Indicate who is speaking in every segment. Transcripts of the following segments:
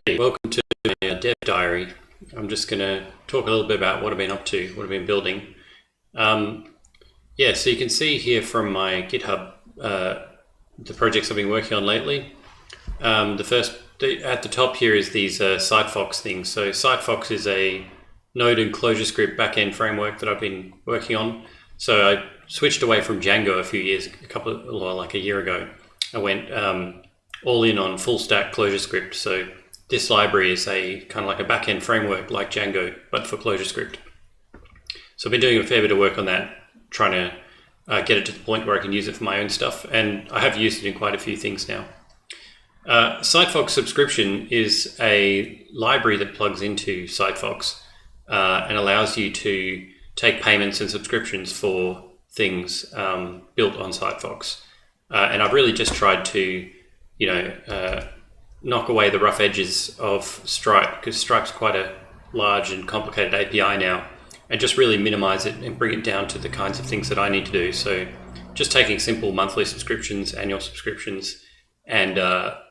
Speaker 1: Hey, welcome to my dev diary. I'm just going to talk a little bit about what I've been up to, what I've been building. So you can see here from my GitHub the projects I've been working on lately. At the top here is these SiteFox things. So SiteFox is a Node and ClojureScript backend framework that I've been working on. So I switched away from Django like a year ago. I went all in on full stack ClojureScript. So this library is a kind of like a backend framework like Django, but for ClojureScript. So I've been doing a fair bit of work on that, trying to get it to the point where I can use it for my own stuff. And I have used it in quite a few things now. SiteFox subscription is a library that plugs into SiteFox and allows you to take payments and subscriptions for things built on SiteFox. And I've really just tried to, knock away the rough edges of Stripe, because Stripe's quite a large and complicated API now, and just really minimize it and bring it down to the kinds of things that I need to do. So just taking simple monthly subscriptions, annual subscriptions, and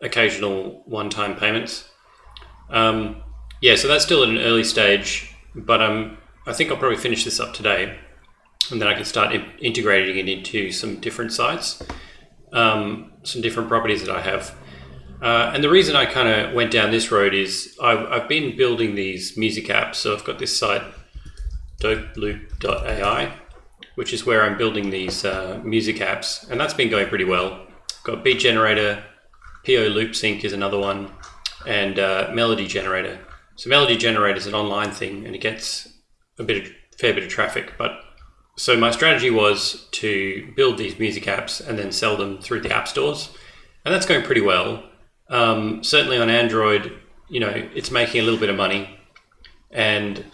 Speaker 1: occasional one-time payments. So that's still at an early stage, but I think I'll probably finish this up today, and then I can start integrating it into some different sites, some different properties that I have. And the reason I kind of went down this road is I've been building these music apps. So I've got this site, dopeloop.ai, which is where I'm building these music apps, and that's been going pretty well. Got Beat Generator, PO Loop Sync is another one, and Melody Generator. So Melody Generator is an online thing, and it gets fair bit of traffic. So my strategy was to build these music apps and then sell them through the app stores, and that's going pretty well. Certainly on Android, it's making a little bit of money and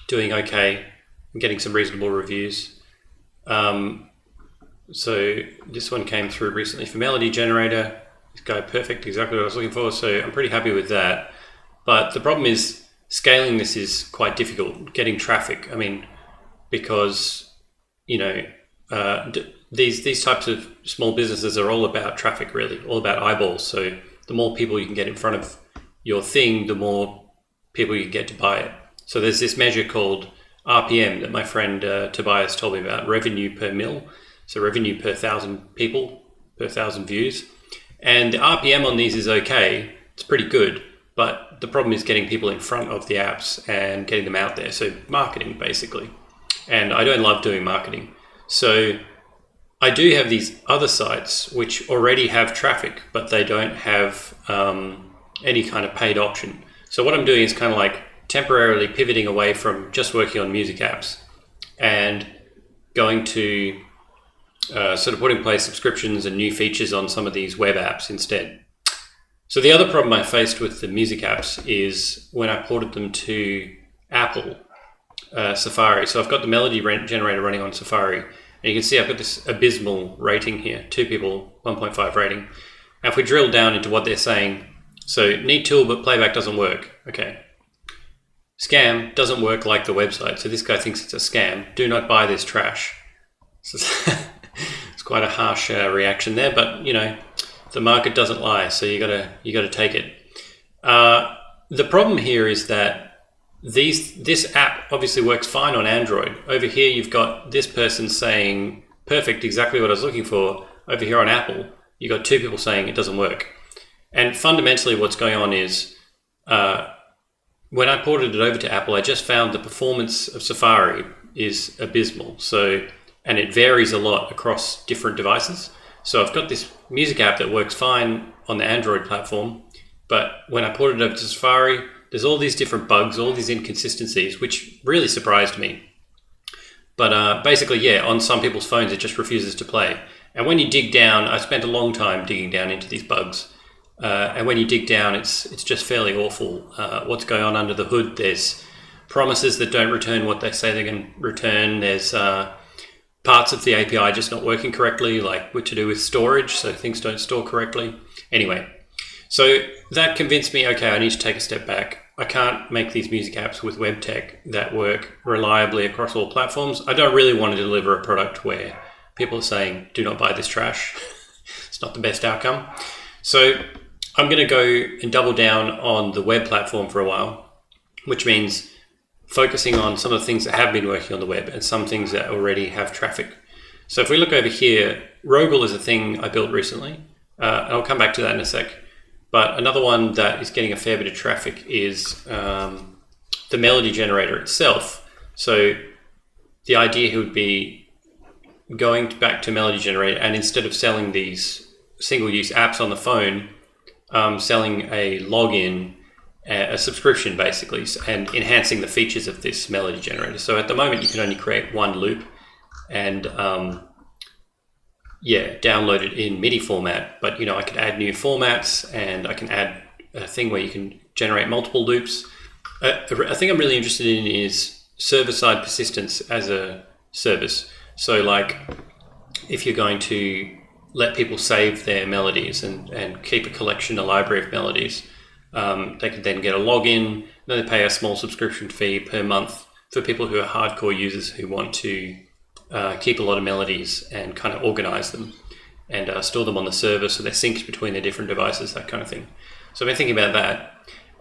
Speaker 1: doing okay and getting some reasonable reviews. So this one came through recently for Melody Generator. This guy, perfect, exactly what I was looking for. So I'm pretty happy with that. But the problem is scaling this is quite difficult, getting traffic. Because, these types of small businesses are all about traffic, really, all about eyeballs. So the more people you can get in front of your thing, the more people you can get to buy it. So there's this measure called RPM that my friend Tobias told me about, revenue per mil. So revenue per 1,000 people, per 1,000 views. And the RPM on these is okay. It's pretty good. But the problem is getting people in front of the apps and getting them out there. So marketing, basically. And I don't love doing marketing. So I do have these other sites which already have traffic, but they don't have any kind of paid option. So what I'm doing is kind of like temporarily pivoting away from just working on music apps and going to sort of put in place subscriptions and new features on some of these web apps instead. So the other problem I faced with the music apps is when I ported them to Apple Safari. So I've got the Melody Generator running on Safari. And you can see I've got this abysmal rating here, 2 people, 1.5 rating. Now if we drill down into what they're saying, so neat tool, but playback doesn't work. Okay. Scam doesn't work like the website. So this guy thinks it's a scam. Do not buy this trash. So it's quite a harsh reaction there, but the market doesn't lie. So you gotta take it. The problem here is that this app obviously works fine on Android. Over here, you've got this person saying, perfect, exactly what I was looking for. Over here on Apple, you've got 2 people saying it doesn't work. And fundamentally what's going on is, when I ported it over to Apple, I just found the performance of Safari is abysmal. And it varies a lot across different devices. So I've got this music app that works fine on the Android platform, but when I ported it over to Safari, there's all these different bugs, all these inconsistencies, which really surprised me. But basically, on some people's phones, it just refuses to play. And when you dig down, I spent a long time digging down into these bugs. And when you dig down, it's just fairly awful. What's going on under the hood? There's promises that don't return what they say they're going to return. There's parts of the API just not working correctly, like to do with storage, so things don't store correctly. Anyway, so that convinced me, okay, I need to take a step back. I can't make these music apps with web tech that work reliably across all platforms. I don't really want to deliver a product where people are saying, do not buy this trash. It's not the best outcome. So I'm going to go and double down on the web platform for a while, which means focusing on some of the things that have been working on the web and some things that already have traffic. So if we look over here, Rogle is a thing I built recently. I'll come back to that in a sec. But another one that is getting a fair bit of traffic is the melody generator itself. So the idea here would be going back to melody generator, and instead of selling these single-use apps on the phone, selling a login, a subscription basically, and enhancing the features of this melody generator. So at the moment you can only create one loop and download it in MIDI format, but I could add new formats, and I can add a thing where you can generate multiple loops. A thing I'm really interested in is server-side persistence as a service. So like if you're going to let people save their melodies and keep a collection, a library of melodies, they could then get a login, then they pay a small subscription fee per month for people who are hardcore users who want to keep a lot of melodies and kind of organize them and store them on the server so they're synced between their different devices, that kind of thing. So I've been thinking about that.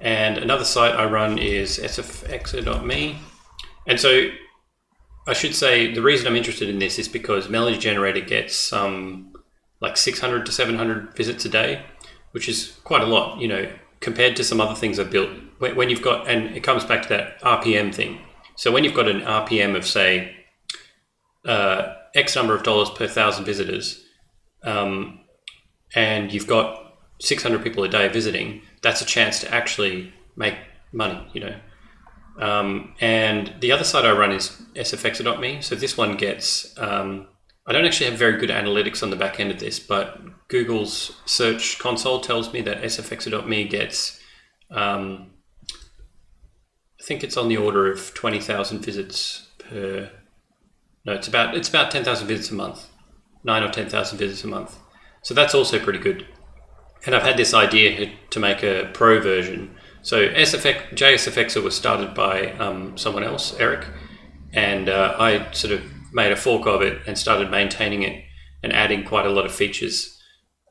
Speaker 1: And another site I run is sfxer.me. And so I should say the reason I'm interested in this is because Melody Generator gets like 600 to 700 visits a day, which is quite a lot, compared to some other things I've built. When you've got, and it comes back to that RPM thing. So when you've got an RPM of say, X number of dollars per 1,000 visitors, and you've got 600 people a day visiting, that's a chance to actually make money, And the other site I run is sfxer.me. So this one gets, I don't actually have very good analytics on the back end of this, but Google's search console tells me that sfxer.me gets, I think it's on the order of 20,000 visits per. No, it's about 10,000 visits a month, 9 or 10,000 visits a month. So that's also pretty good. And I've had this idea to make a pro version. So JSFXer was started by someone else, Eric, and I sort of made a fork of it and started maintaining it and adding quite a lot of features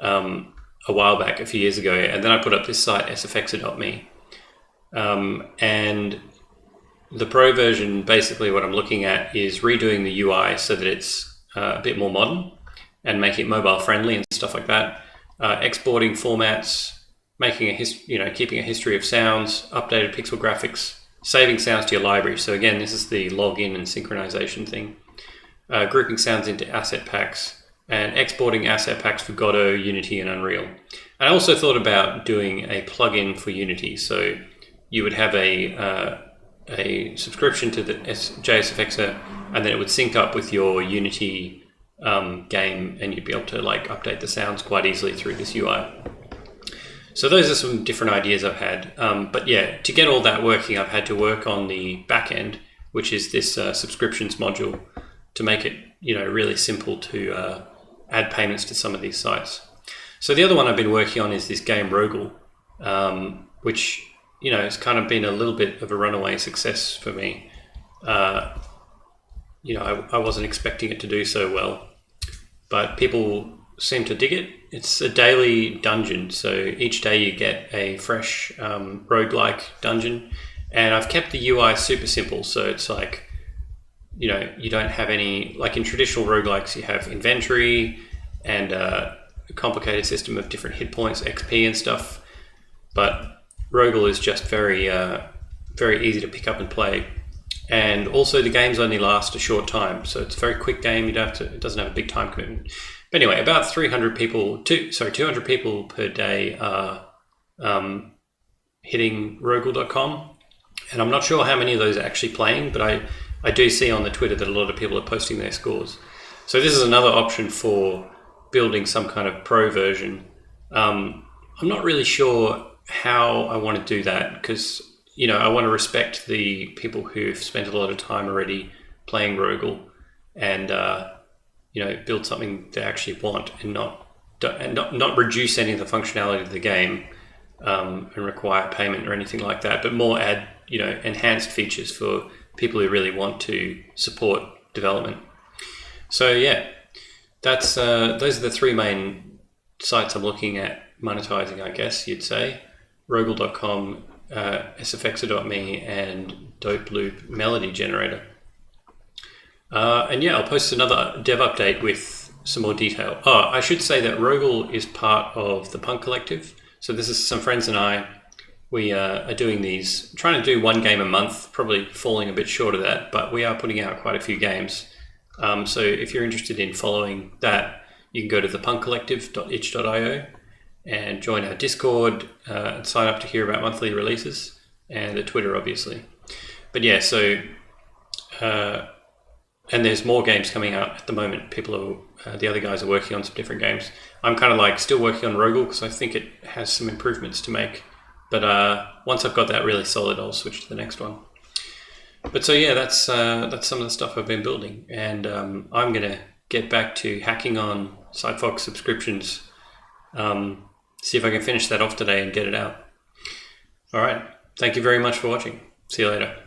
Speaker 1: a while back, a few years ago. And then I put up this site, sfxer.me. And the pro version, basically what I'm looking at is redoing the UI so that it's a bit more modern and making it mobile friendly and stuff like that. Exporting formats, making keeping a history of sounds, updated pixel graphics, saving sounds to your library. So again, this is the login and synchronization thing. Grouping sounds into asset packs and exporting asset packs for Godot, Unity, and Unreal. And I also thought about doing a plugin for Unity. So you would have a subscription to the JSFXer, and then it would sync up with your Unity game, and you'd be able to update the sounds quite easily through this UI. So those are some different ideas I've had. But yeah, to get all that working, I've had to work on the back end, which is this subscriptions module, to make it really simple to add payments to some of these sites. So the other one I've been working on is this game Rogle, which it's kind of been a little bit of a runaway success for me. I wasn't expecting it to do so well, but people seem to dig it. It's a daily dungeon, so each day you get a fresh roguelike dungeon, and I've kept the UI super simple. So it's like, you don't have any, like in traditional roguelikes, you have inventory and a complicated system of different hit points, XP and stuff, but Rogle is just very easy to pick up and play. And also the games only last a short time, so it's a very quick game. It doesn't have a big time commitment. But anyway, about 200 people per day are hitting Rogle.com, and I'm not sure how many of those are actually playing, but I do see on the Twitter that a lot of people are posting their scores. So this is another option for building some kind of pro version. I'm not really sure how I want to do that, because I want to respect the people who've spent a lot of time already playing Rogle, and build something they actually want, and not reduce any of the functionality of the game and require payment or anything like that, but more add enhanced features for people who really want to support development. So yeah, that's those are the three main sites I'm looking at monetizing, I guess you'd say. Rogal.com, sfxer.me, and Dope Loop Melody Generator. And yeah, I'll post another dev update with some more detail. Oh, I should say that Rogal is part of the Punk Collective. So this is some friends and I. We are doing these, trying to do one game a month, probably falling a bit short of that, but we are putting out quite a few games. So if you're interested in following that, you can go to thepunkcollective.itch.io and join our Discord and sign up to hear about monthly releases, and the Twitter, obviously. But yeah, so and there's more games coming out at the moment. The other guys are working on some different games. I'm kind of like still working on Rogal because I think it has some improvements to make. But once I've got that really solid, I'll switch to the next one. But so yeah, that's some of the stuff I've been building, and I'm gonna get back to hacking on SideFox subscriptions. See if I can finish that off today and get it out. All right. Thank you very much for watching. See you later.